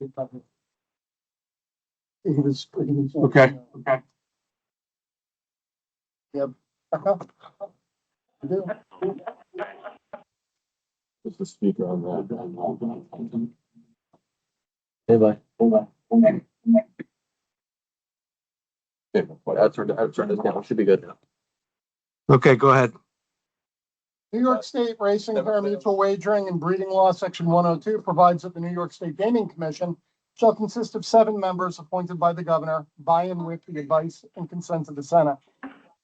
Okay. Yep. Just the speaker on that. Anybody? I'll turn this down. Should be good now. Okay, go ahead. New York State Racing, Parimutuel Wagering and Breeding Law, Section 102, provides that the New York State Gaming Commission shall consist of 7 members appointed by the governor, by and with the advice and consent of the Senate.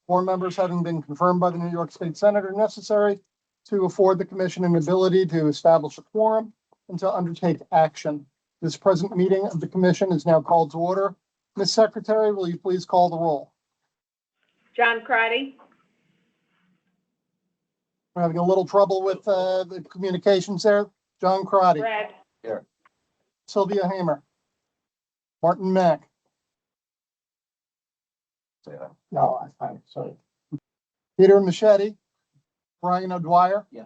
4 members having been confirmed by the New York State Senate are necessary to afford the commission an ability to establish a quorum and to undertake action. This present meeting of the commission is now called to order. Ms. Secretary, will you please call the roll? John Crotty, We're having a little trouble with the communications there. John Crotty. Brad, Sylvia Hamer. Martin Mack. No, I'm sorry. Peter Machete. Brian O'Dwyer. Yeah.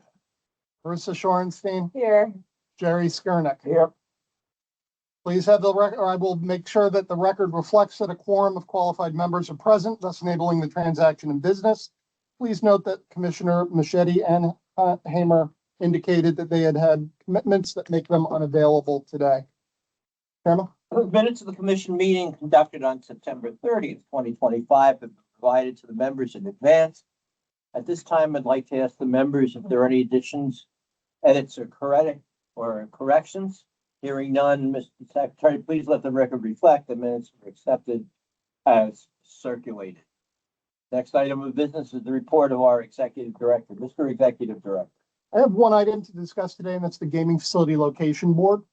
Marissa Shorenstein. here. Jerry Skirnick. Here. Please have the record, or I will make sure that the record reflects that a quorum of qualified members are present, thus enabling the transaction in business. Please note that Commissioner Machete and Hamer indicated that they had commitments that make them unavailable today. Chairman? The minutes of the commission meeting conducted on September 30th, 2025 have been provided to the members in advance. At this time, I'd like to ask the members if there are any additions, edits, or corrections. Hearing none, Mr. Secretary, please let the record reflect the minutes were accepted as circulated. Next item of business is the report of our executive director. Mr. Executive Director. I have one item to discuss today, and that's the Gaming Facility Location Board.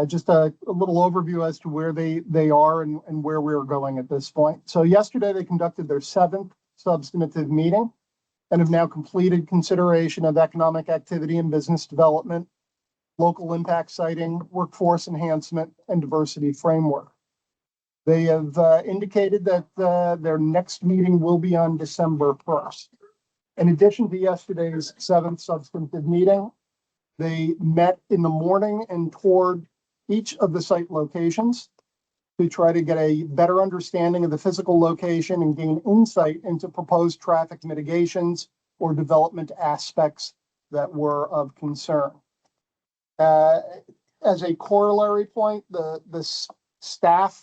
Just a little overview as to where they are and where we're going at this point. So yesterday, they conducted their 7th substantive meeting and have now completed consideration of economic activity and business development, local impact siting, workforce enhancement, and diversity framework. They have indicated that their next meeting will be on December 1st. In addition to yesterday's 7th substantive meeting, they met in the morning and toured each of the site locations to try to get a better understanding of the physical location and gain insight into proposed traffic mitigations or development aspects that were of concern. As a corollary point, the staff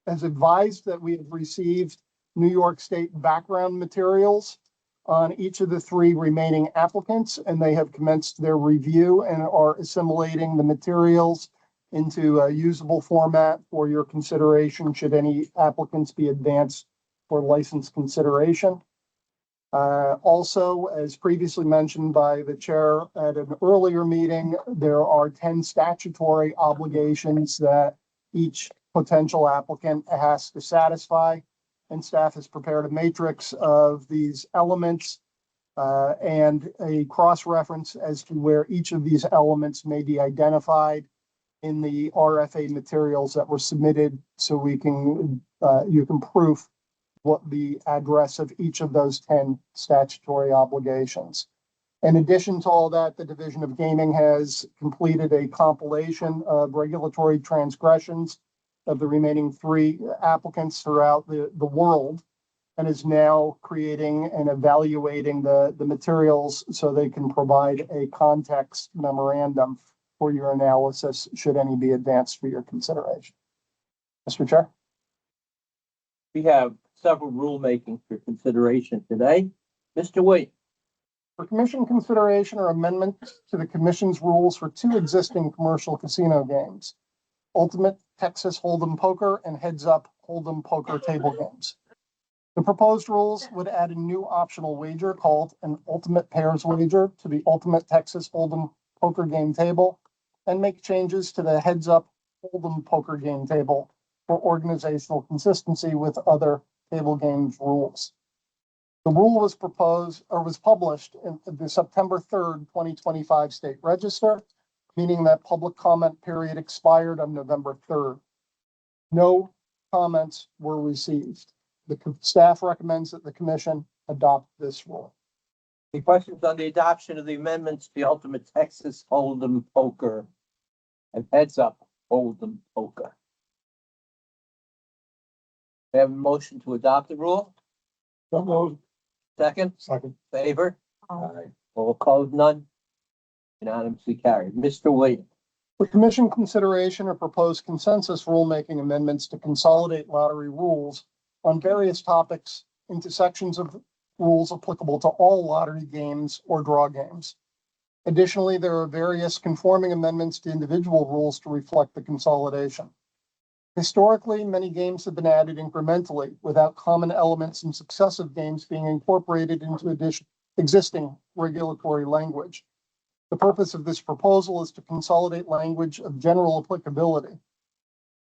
has advised that we have received New York State background materials on each of the 3 remaining applicants, and they have commenced their review and are assimilating the materials into a usable format for your consideration should any applicants be advanced for license consideration. Also, as previously mentioned by the chair at an earlier meeting, there are 10 statutory obligations that each potential applicant has to satisfy, and staff has prepared a matrix of these elements and a cross-reference as to where each of these elements may be identified in the RFA materials that were submitted, so we can you can proof what the address of each of those 10 statutory obligations. In addition to all that, the Division of Gaming has completed a compilation of regulatory transgressions of the remaining 3 applicants throughout the world, and is now creating and evaluating the materials so they can provide a context memorandum for your analysis should any be advanced for your consideration. Mr. Chair? We have several rulemaking for consideration today. Mr. Williams. For commission consideration or amendments to the commission's rules for 2 existing commercial casino games, Ultimate Texas Hold'em Poker and Heads Up Hold'em Poker table games. The proposed rules would add a new optional wager called an Ultimate Pairs Wager to the Ultimate Texas Hold'em Poker game table and make changes to the Heads Up Hold'em Poker game table for organizational consistency with other table games rules. The rule was published in the September 3rd, 2025 State Register, meaning that public comment period expired on November 3rd. No comments were received. The staff recommends that the commission adopt this rule. Any questions on the adoption of the amendments to the Ultimate Texas Hold'em Poker and Heads Up Hold'em poker. May I have a motion to adopt the rule? So moved. Second, Second. favor? Aye. All opposed, none? Unanimously carried. Mr. Williams. For commission consideration or proposed consensus rulemaking amendments to consolidate lottery rules on various topics into sections of rules applicable to all lottery games or draw games. Additionally, there are various conforming amendments to individual rules to reflect the consolidation. Historically, many games have been added incrementally without common elements in successive games being incorporated into existing regulatory language. The purpose of this proposal is to consolidate language of general applicability.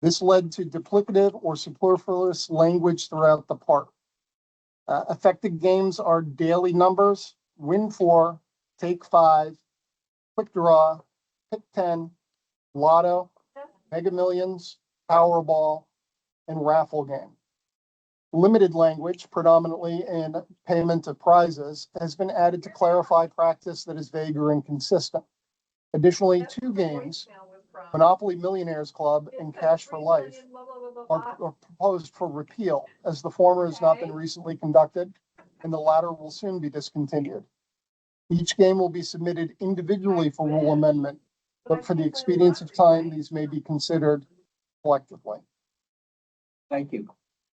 This led to duplicative or superfluous language throughout the park. Affected games are daily numbers, win 4, take 5, quick draw, pick 10, lotto, mega millions, Powerball, and raffle game. Limited language, predominantly in payment of prizes, has been added to clarify practice that is vague or inconsistent. Additionally, two games, Monopoly Millionaires Club and Cash for Life, are proposed for repeal, as the former has not been recently conducted and the latter will soon be discontinued. Each game will be submitted individually for rule amendment, but for the expedience of time, these may be considered collectively. Thank you.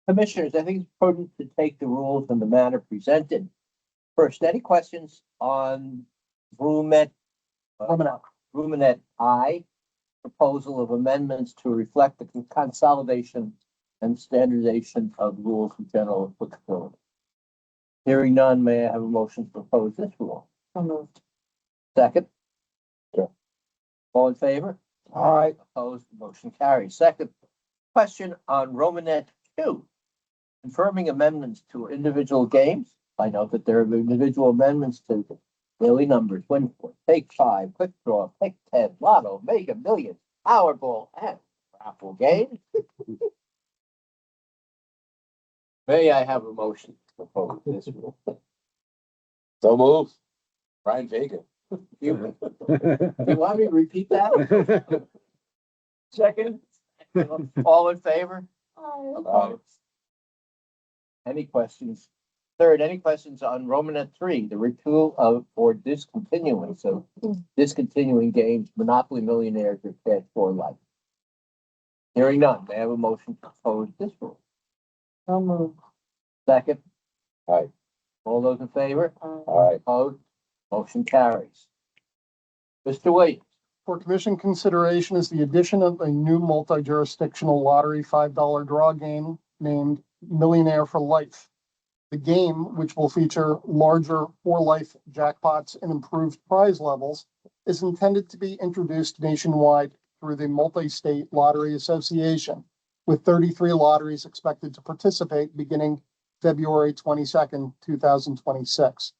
Commissioners, I think it's prudent to take the rules in the manner presented. First, any questions on Ruminant I, proposal of amendments to reflect the consolidation and standardization of rules of general applicability? Hearing none, may I have a motion to propose this rule? So moved. Second? Sure. All in favor? Aye. Opposed, motion carries. Second question on Romanet 2. Confirming amendments to individual games. I note that there are individual amendments to daily numbers, win 4, take 5, quick draw, pick 10, lotto, mega millions, Powerball, and raffle game. May I have a motion to propose this rule? So moved. Brian Vega. You want me to repeat that? Second? All in favor? Opposed? Any questions? Third, any questions on Romanet 3, the repeal of or discontinuance of discontinuing games, Monopoly Millionaires or Cash for Life? Hearing none, may I have a motion to propose this rule? So moved. Second? Aye. All those in favor? Aye. Opposed? Motion carries. Mr. Williams. For commission consideration is the addition of a new multi-jurisdictional lottery $5 draw game named Millionaire for Life. The game, which will feature larger for-life jackpots and improved prize levels, is intended to be introduced nationwide through the Multi-State Lottery Association, with 33 lotteries expected to participate beginning February 22nd, 2026.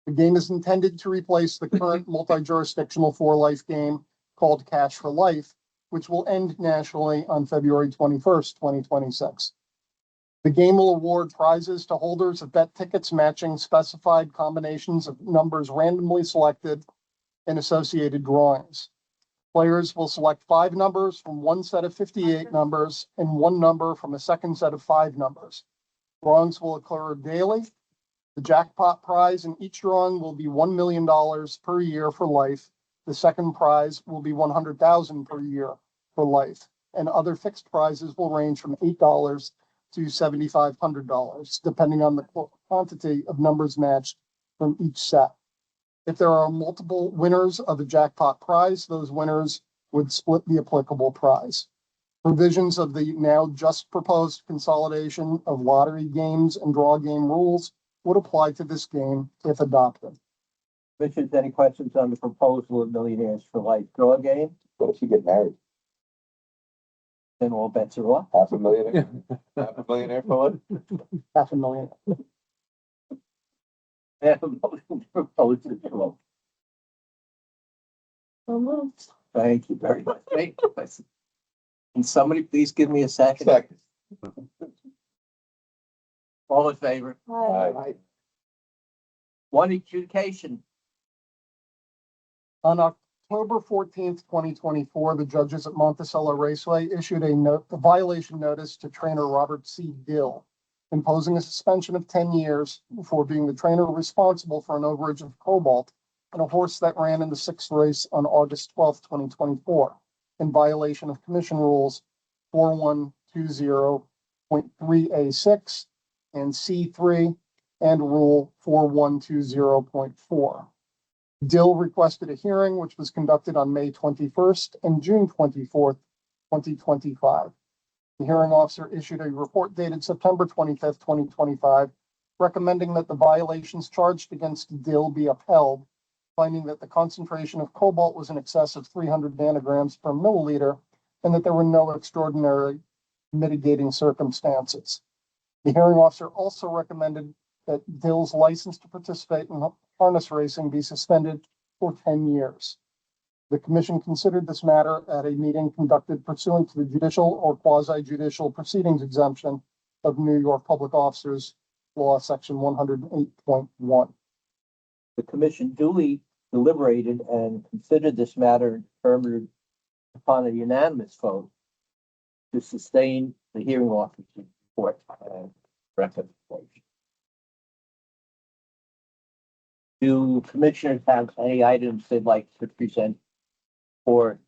The game is intended to replace the current multi-jurisdictional for-life game called Cash for Life, which will end nationally on February 21st, 2026. The game will award prizes to holders of bet tickets matching specified combinations of numbers randomly selected in associated drawings. Players will select 5 numbers from one set of 58 numbers and 1 number from a second set of 5 numbers. Drawings will occur daily. The jackpot prize in each drawing will be $1 million per year for life. The second prize will be $100,000 per year for life, and other fixed prizes will range from $8 to $7,500, depending on the quantity of numbers matched from each set. If there are multiple winners of a jackpot prize, those winners would split the applicable prize. Provisions of the now just proposed consolidation of lottery games and draw game rules would apply to this game if adopted. Commissioners, any questions on the proposal of Millionaires for Life draw game? What if you get married? Then all bets are off. $500,000? $500,000 for what? $500,000. I have a motion to propose this rule. So moved. Thank you very much. Thank you. Can somebody please give me a second? Second. All in favor? Aye. One adjudication. On October 14th, 2024, the judges at Monticello Raceway issued a violation notice to trainer Robert C. Dill, imposing a suspension of 10 years for being the trainer responsible for an overage of cobalt in a horse that ran in the sixth race on August 12th, 2024, in violation of Commission Rules 4120.3A6 and C3 and Rule 4120.4. Dill requested a hearing, which was conducted on May 21st and June 24th, 2025. The hearing officer issued a report dated September 25th, 2025, recommending that the violations charged against Dill be upheld, finding that the concentration of cobalt was in excess of 300 nanograms per milliliter and that there were no extraordinary mitigating circumstances. The hearing officer also recommended that Dill's license to participate in harness racing be suspended for 10 years. The commission considered this matter at a meeting conducted pursuant to the judicial or quasi-judicial proceedings exemption of New York Public Officers Law, Section 108.1. The commission duly deliberated and considered this matter and determined upon a unanimous vote to sustain the hearing officer's report and recommendation. Do commissioners have any items they'd like to present for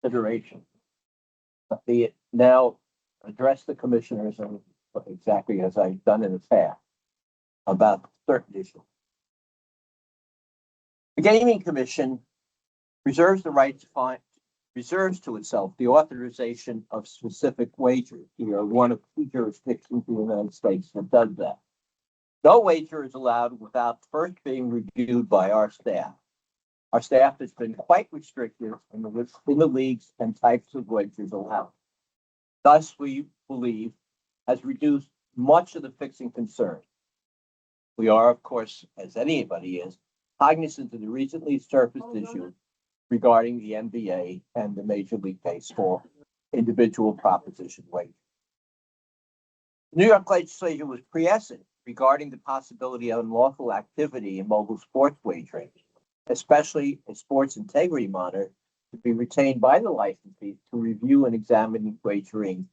consideration? Be it now address the commissioners and exactly as I've done in the past about certain issues. The Gaming Commission reserves the right to reserves to itself the authorization of specific wagers. We are one of two jurisdictions in the United States that does that. No wager is allowed without first being reviewed by our staff. Our staff has been quite restrictive in the leagues and types of wagers allowed. Thus, we believe, has reduced much of the fixing concern. We are, of course, as anybody is, cognizant of the recently surfaced issue regarding the NBA and the Major League Baseball individual proposition wager. The New York legislature was quiescent regarding the possibility of unlawful activity in mobile sports wagering, especially a sports integrity monitor to be retained by the licensee to review and examine wagering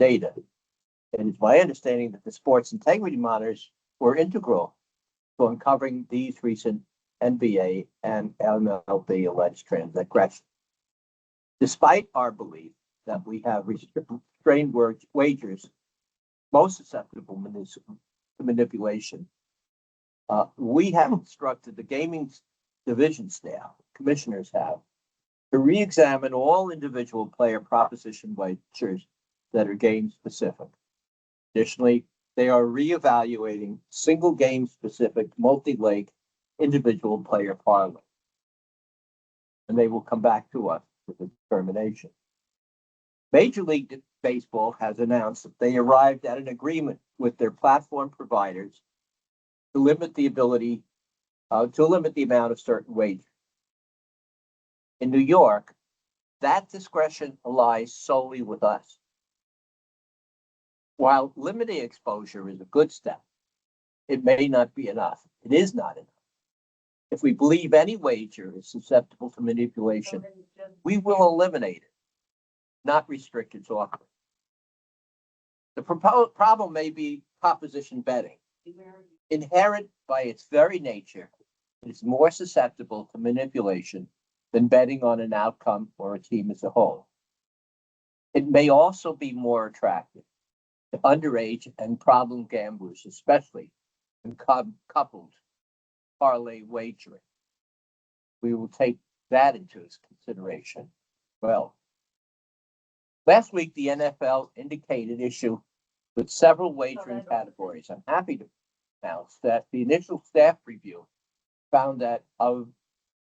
data. It is my understanding that the sports integrity monitors were integral to uncovering these recent NBA and MLB alleged transgressions. Despite our belief that we have restrained wagers most susceptible to manipulation, we have instructed the gaming division staff, commissioners have, to re-examine all individual player proposition wagers that are game specific. Additionally, they are re-evaluating single game specific multi-leg individual player parlay. And they will come back to us with a determination. Major League Baseball has announced that they arrived at an agreement with their platform providers to limit the amount of certain wagers. In New York, that discretion lies solely with us. While limiting exposure is a good step, it may not be enough. It is not enough. If we believe any wager is susceptible to manipulation, we will eliminate it, not restrict its offering. The problem may be proposition betting. Inherent by its very nature, it is more susceptible to manipulation than betting on an outcome or a team as a whole. It may also be more attractive to underage and problem gamblers, especially when coupled parlay wagering. We will take that into consideration. Well, last week, the NFL indicated issue with several wagering categories. I'm happy to announce that the initial staff review found that of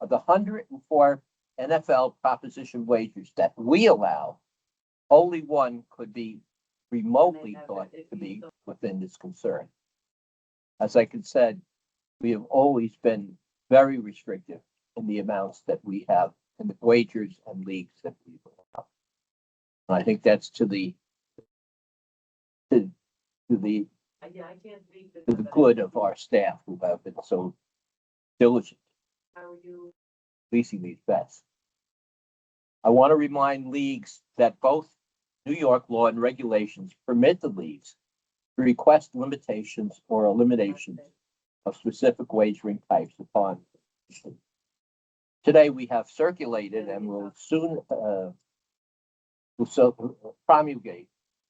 the 104 NFL proposition wagers that we allow, only one could be remotely thought to be within this concern. As I said, we have always been very restrictive in the amounts that we have in the wagers and leagues that we allow. And I think that's to the good of our staff who have been so diligent. releasing these bets. I want to remind leagues that both New York law and regulations permit the leagues to request limitations or eliminations of specific wagering types upon petition. Today, we have circulated and will soon promulgate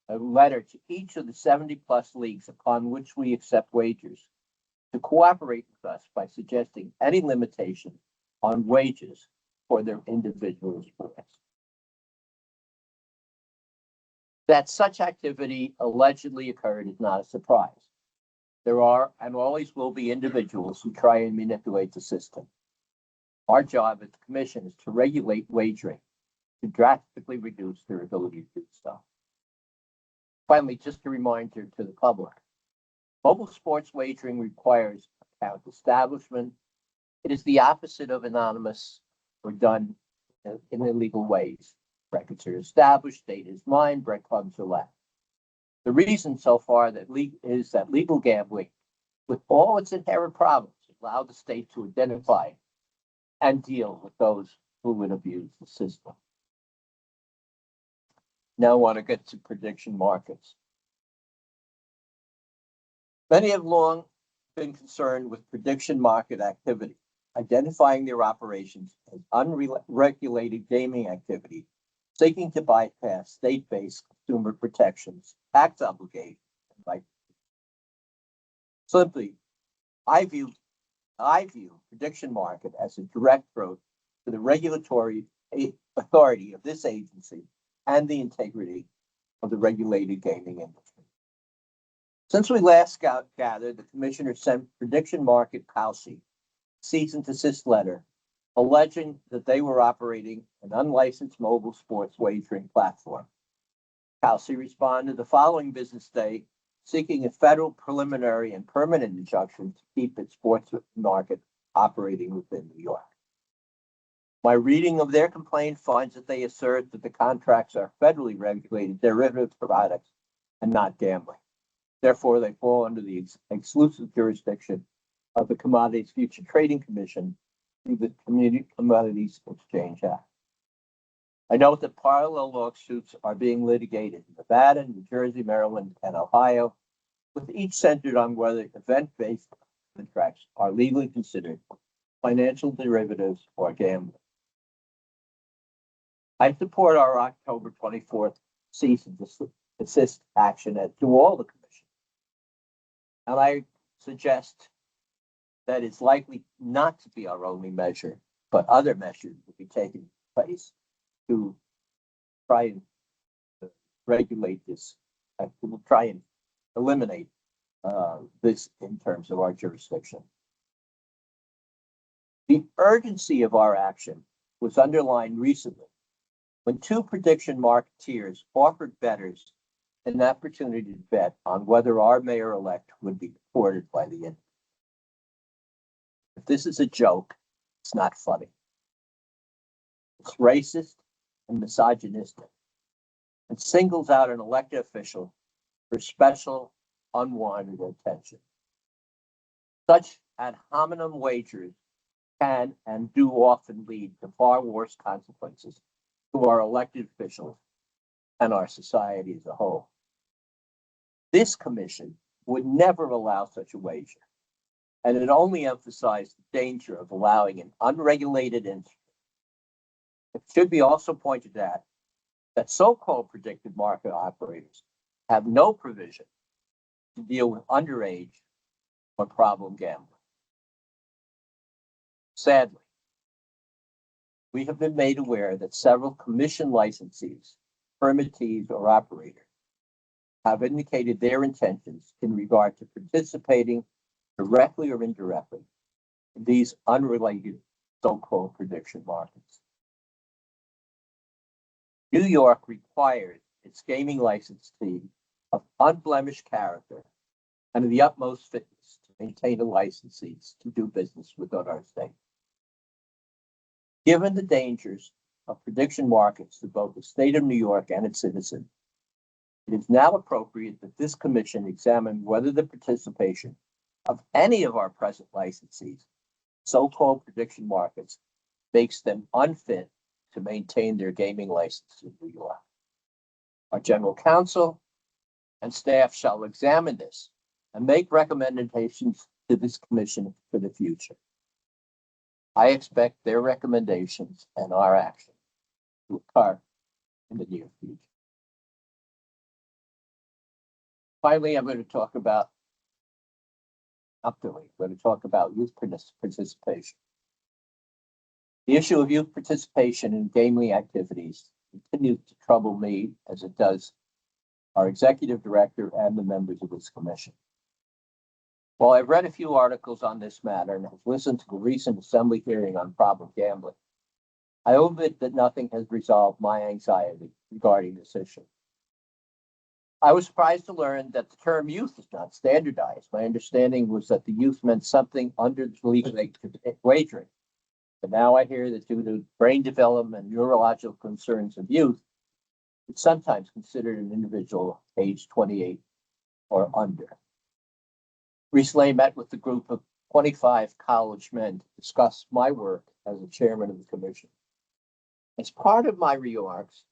a letter to each of the 70+ leagues upon which we accept wagers to cooperate with us by suggesting any limitation on wages for their individual sports. That such activity allegedly occurred is not a surprise. There are and always will be individuals who try and manipulate the system. Our job at the commission is to regulate wagering to drastically reduce their ability to do so. Finally, just a reminder to the public, mobile sports wagering requires account establishment. It is the opposite of anonymous or done in illegal ways. Records are established, data is mined, breadcrumbs are left. The reason so far that legal gambling, with all its inherent problems, allow the state to identify and deal with those who would abuse the system. Now I want to get to prediction markets. Many have long been concerned with prediction market activity, identifying their operations as unregulated gaming activity, seeking to bypass state-based consumer protections, tax obligations, and like. Simply, I view prediction market as a direct threat to the regulatory authority of this agency and the integrity of the regulated gaming industry. Since we last gathered, the commissioner sent prediction market Kalshi cease and desist letter alleging that they were operating an unlicensed mobile sports wagering platform. Kalshi responded the following business day, seeking a federal preliminary and permanent injunction to keep its sports market operating within New York. My reading of their complaint finds that they assert that the contracts are federally regulated derivative products and not gambling. Therefore, they fall under the exclusive jurisdiction of the Commodities Future Trading Commission through the Commodities Exchange Act. I note that parallel lawsuits are being litigated in Nevada, New Jersey, Maryland, and Ohio, with each centered on whether event-based contracts are legally considered financial derivatives or gambling. I support our October 24th cease and desist action as do all the commission. And I suggest that it's likely not to be our only measure, but other measures will be taken place to try and regulate this, we'll try and eliminate this in terms of our jurisdiction. The urgency of our action was underlined recently when two prediction marketeers offered bettors an opportunity to bet on whether our mayor-elect would be deported by the end. If this is a joke, it's not funny. It's racist and misogynistic and singles out an elected official for special unwanted attention. Such ad hominem wagers can and do often lead to far worse consequences to our elected officials and our society as a whole. This commission would never allow such a wager, and it only emphasized the danger of allowing an unregulated instrument. It should be also pointed out that so-called predictive market operators have no provision to deal with underage or problem gambling. Sadly, we have been made aware that several commission licensees, permittees, or operators have indicated their intentions in regard to participating directly or indirectly in these unrelated so-called prediction markets. New York requires its gaming licensee of unblemished character and of the utmost fitness to maintain the licensees to do business within our state. Given the dangers of prediction markets to both the state of New York and its citizens, it is now appropriate that this commission examine whether the participation of any of our present licensees, so-called prediction markets, makes them unfit to maintain their gaming license in New York. Our general counsel and staff shall examine this and make recommendations to this commission for the future. I expect their recommendations and our action to occur in the near future. Finally, I'm going to talk about youth participation. The issue of youth participation in gaming activities continues to trouble me as it does our executive director and the members of this commission. While I've read a few articles on this matter and have listened to the recent assembly hearing on problem gambling, I admit that nothing has resolved my anxiety regarding this issue. I was surprised to learn that the term youth is not standardized. My understanding was that the youth meant something under the legal age of wagering. But now I hear that due to brain development and neurological concerns of youth, it's sometimes considered an individual age 28 or under. Recently, I met with a group of 25 college men to discuss my work as the chairman of the commission. As part of my remarks,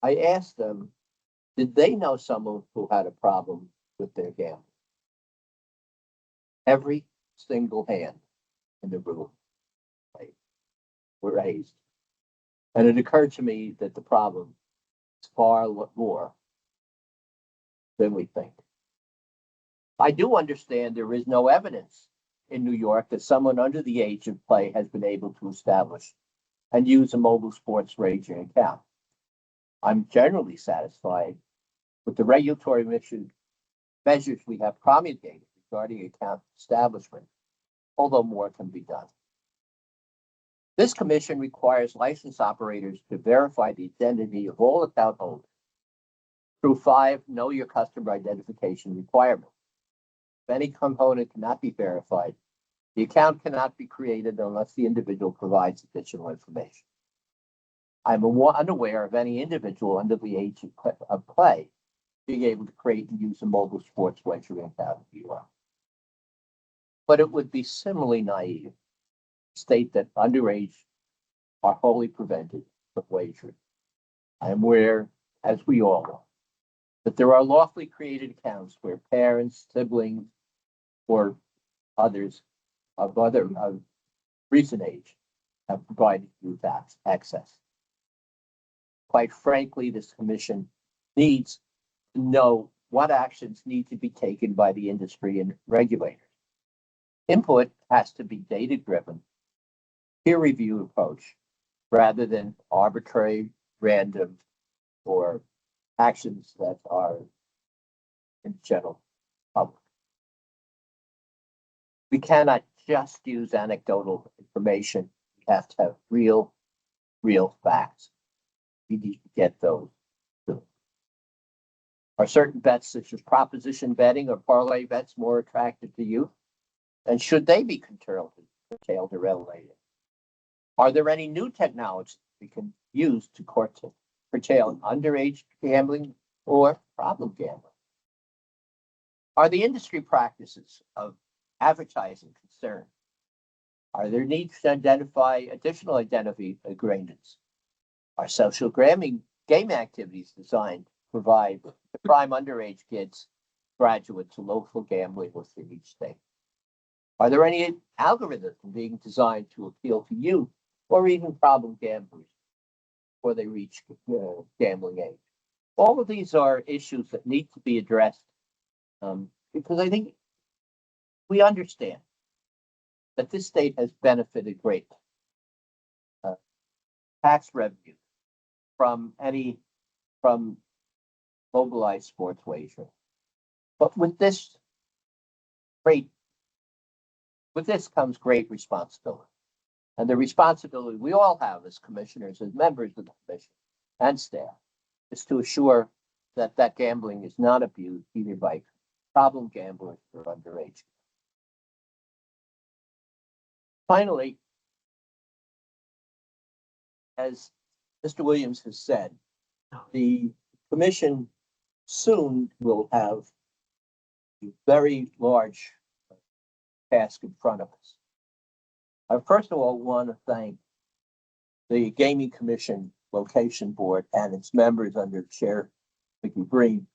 I asked them, did they know someone who had a problem with their gambling? Every single hand in the room were raised. And it occurred to me that the problem is far more than we think. I do understand there is no evidence in New York that someone under the age of play has been able to establish and use a mobile sports wagering account. I'm generally satisfied with the regulatory measures we have promulgated regarding account establishment, although more can be done. This commission requires license operators to verify the identity of all account holders through 5 Know Your Customer identification requirements. If any component cannot be verified, the account cannot be created unless the individual provides additional information. I'm unaware of any individual under the age of play being able to create and use a mobile sports wagering account in New York. But it would be similarly naive to state that underage are wholly prevented from wagering. I am aware, as we all are, that there are lawfully created accounts where parents, siblings, or others of recent age have provided youth access. Quite frankly, this commission needs to know what actions need to be taken by the industry and regulators. Input has to be data-driven, peer-reviewed approach, rather than arbitrary, random, or actions that are in general public. We cannot just use anecdotal information. We have to have real facts. We need to get those too. Are certain bets such as proposition betting or parlay bets more attractive to youth? And should they be curtailed or regulated? Are there any new technologies we can use to curtail underage gambling or problem gambling? Are the industry practices of advertising concerned? Are there needs to identify additional identity agreements? Are social game activities designed to provide the prime underage kids graduate to local gambling within each state? Are there any algorithms being designed to appeal to youth or even problem gamblers before they reach gambling age? All of these are issues that need to be addressed because I think we understand that this state has benefited greatly. Tax revenue from mobilized sports wagering. But with this comes great responsibility. And the responsibility we all have as commissioners, as members of the commission and staff, is to assure that gambling is not abused either by problem gamblers or underage. Finally, as Mr. Williams has said, the commission soon will have a very large task in front of us. I first of all want to thank the Gaming Commission Location Board and its members under Chair Mickey Green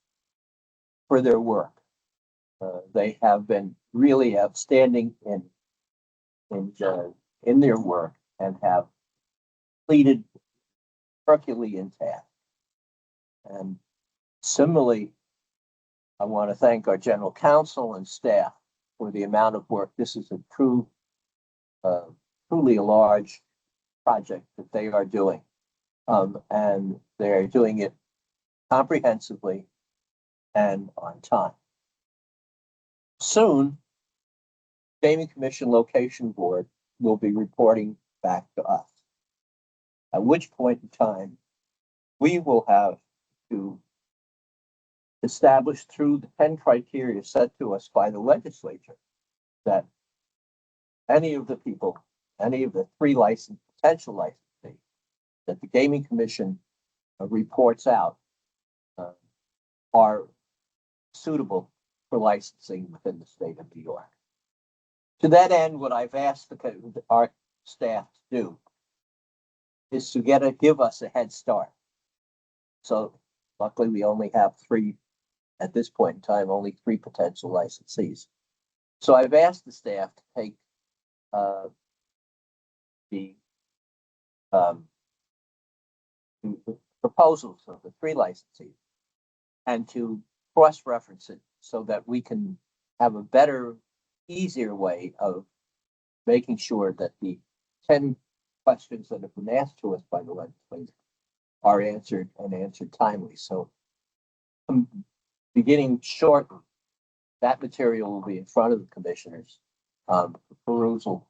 for their work. They have been really outstanding in their work and have completed Herculean task. And similarly, I want to thank our general counsel and staff for the amount of work. This is a truly a large project that they are doing. And they're doing it comprehensively and on time. Soon, Gaming Commission Location Board will be reporting back to us. At which point in time, we will have to establish through the 10 criteria set to us by the legislature that any of the people, any of the 3 potential licensees that the Gaming Commission reports out are suitable for licensing within the state of New York. To that end, what I've asked our staff to do is to give us a head start. So luckily we only have 3 at this point in time, only 3 potential licensees. So I've asked the staff to take the proposals of the 3 licensees and to cross-reference it so that we can have a better, easier way of making sure that the 10 questions that have been asked to us by the legislature are answered and answered timely. So beginning shortly, that material will be in front of the commissioners for perusal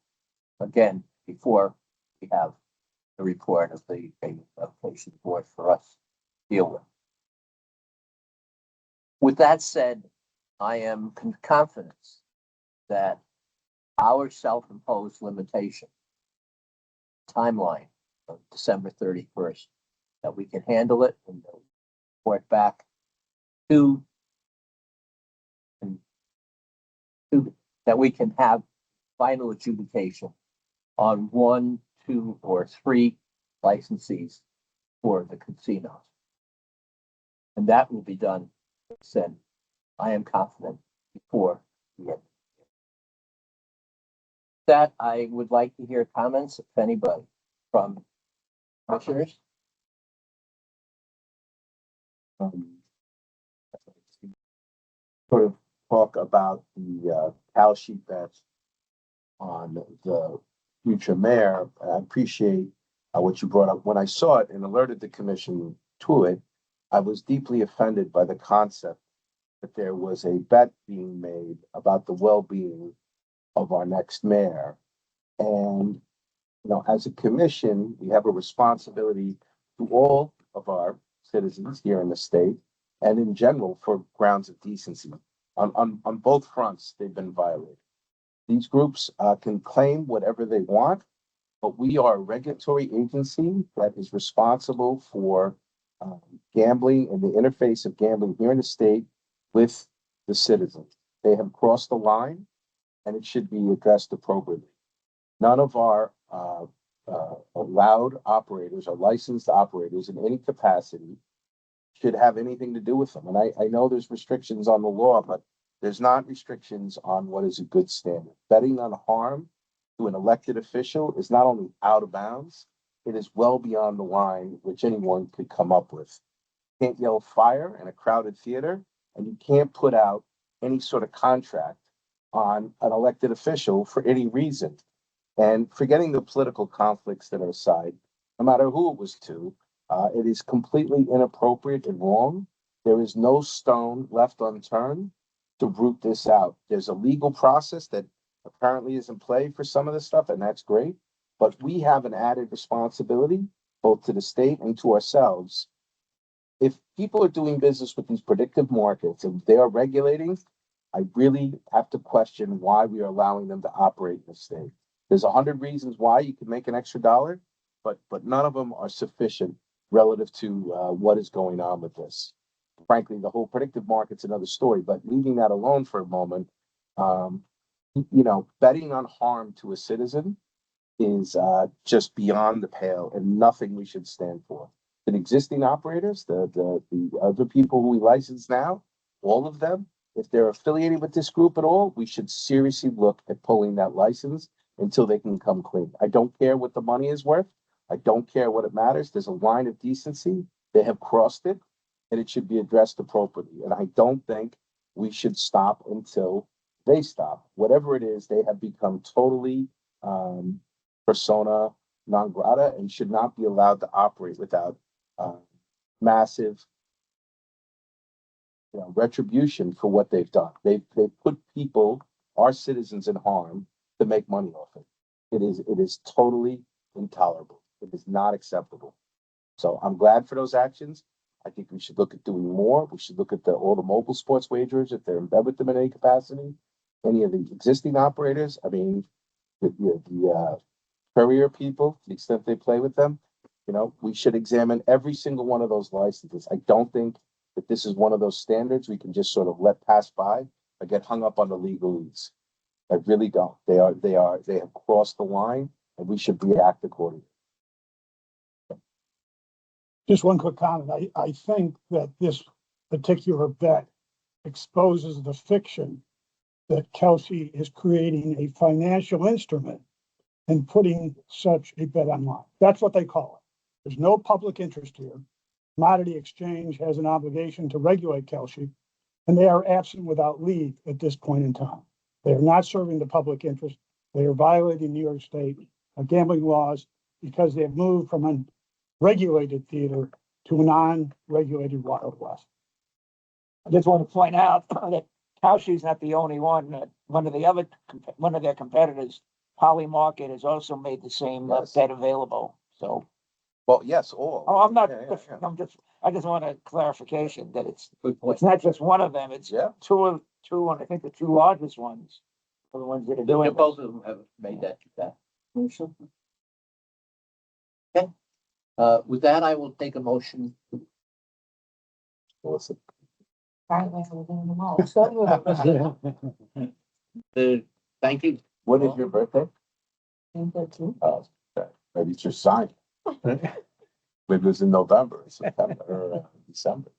again before we have the report of the Gaming Application Board for us to deal with. With that said, I am confident that our self-imposed limitation timeline of December 31st, that we can handle it and report back to that we can have final adjudication on 1, 2, or 3 licensees for the casinos. And that will be done, said, I am confident, before the end. That I would like to hear comments, if anybody, from commissioners. Sort of talk about the tally sheet that's on the future mayor. I appreciate what you brought up. When I saw it and alerted the commission to it, I was deeply offended by the concept that there was a bet being made about the well-being of our next mayor. And, you know, as a commission, we have a responsibility to all of our citizens here in the state and in general for grounds of decency. On both fronts, they've been violated. These groups can claim whatever they want, but we are a regulatory agency that is responsible for gambling and the interface of gambling here in the state with the citizens. They have crossed the line and it should be addressed appropriately. None of our allowed operators or licensed operators in any capacity should have anything to do with them. And I know there's restrictions on the law, but there's not restrictions on what is a good standard. Betting on harm to an elected official is not only out of bounds, it is well beyond the line which anyone could come up with. You can't yell fire in a crowded theater, and you can't put out any sort of contract on an elected official for any reason. And forgetting the political conflicts that are aside, no matter who it was to, it is completely inappropriate and wrong. There is no stone left unturned to root this out. There's a legal process that apparently is in play for some of this stuff, and that's great. But we have an added responsibility, both to the state and to ourselves. If people are doing business with these predictive markets and they are regulating, I really have to question why we are allowing them to operate in the state. There's 100 reasons why you could make an extra dollar, but none of them are sufficient relative to what is going on with this. Frankly, the whole predictive market's another story, but leaving that alone for a moment, you know, betting on harm to a citizen is just beyond the pale and nothing we should stand for. The existing operators, the other people who we license now, all of them, if they're affiliated with this group at all, we should seriously look at pulling that license until they can come clean. I don't care what the money is worth. I don't care what it matters. There's a line of decency. They have crossed it and it should be addressed appropriately. And I don't think we should stop until they stop. Whatever it is, they have become totally persona non grata and should not be allowed to operate without massive retribution for what they've done. They've put people, our citizens, in harm to make money off it. It is totally intolerable. It is not acceptable. So I'm glad for those actions. I think we should look at doing more. We should look at all the mobile sports wagers if they're in bed with them in any capacity. Any of the existing operators. I mean, the courier people, to the extent they play with them. We should examine every single one of those licenses. I don't think that this is one of those standards we can just sort of let pass by or get hung up on the legalese. I really don't. They have crossed the line and we should react accordingly. Just one quick comment. I think that this particular bet exposes the fiction that Kelsey is creating a financial instrument and putting such a bet online. That's what they call it. There's no public interest here. Commodity Exchange has an obligation to regulate Kelsey, and they are absent without leave at this point in time. They are not serving the public interest. They are violating New York State gambling laws because they have moved from a regulated theater to a non-regulated Wild West. I just want to point out that Cowshi's not the only one. One of their competitors, Poly Market, has also made the same Yes. bet available. So, Well, yes, all. I'm not. Yeah. I just want a clarification that it's Good point. not just one of them. It's Yeah. two, and I think the two largest ones are the ones that are doing it. Both of them have made that. Okay. With that, I will take a motion. Listen, So Thank you. when is your birthday? moved. Oh, okay. Maybe it's your sign. Maybe it was in November, or September, or December.